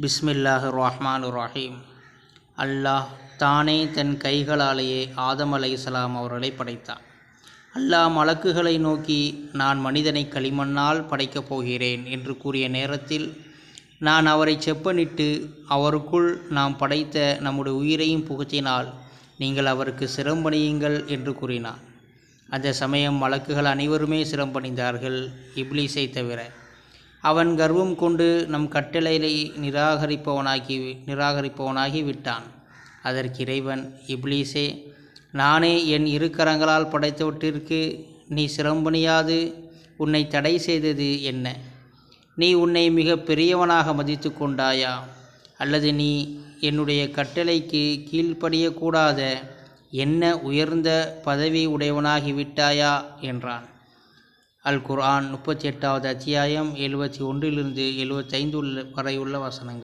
பிஸ்மில்லாஹிர் ரஹ்மானிர் ரஹீம். அல்லாஹ் தானே தன் கைகளாலேயே ஆதம் அலைஹிஸ்ஸலாம் அவர்களை படைத்தான். அல்லாஹ் மலக்குகளை நோக்கி, நான் மனிதனை களிமண்ணால் படைக்கப் போகிறேன் என்று கூறிய நேரத்தில், நான் அவரை செப்பனிட்டு அவருக்குள் நாம் படைத்த நம்முடைய உயிரையும் புகுத்தினால் நீங்கள் அவருக்கு சிரம்பணியுங்கள் என்று கூறினான். அந்த சமயம் மலக்குகள் அனைவருமே சிரம்பணிந்தார்கள், இப்லீஸை தவிர. அவன் கர்வம் கொண்டு நம் கட்டளையை நிராகரிப்பவனாகி விட்டான். அதற்கு இறைவன், இப்லீஸே, நானே என் இரு கரங்களால் படைத்தவற்றிற்கு நீ சிரம்பணியாது உன்னை தடை செய்தது என்ன? நீ உன்னை மிக பெரியவனாக மதித்து கொண்டாயா? அல்லது நீ என்னுடைய கட்டளைக்கு கீழ்ப்படியக்கூடாத என்ன உயர்ந்த பதவி உடையவனாகி விட்டாயா என்றான். அல் குர்ஆன் 38வது அத்தியாயம் 71 லிருந்து 75 வரை உள்ள வசனங்கள்.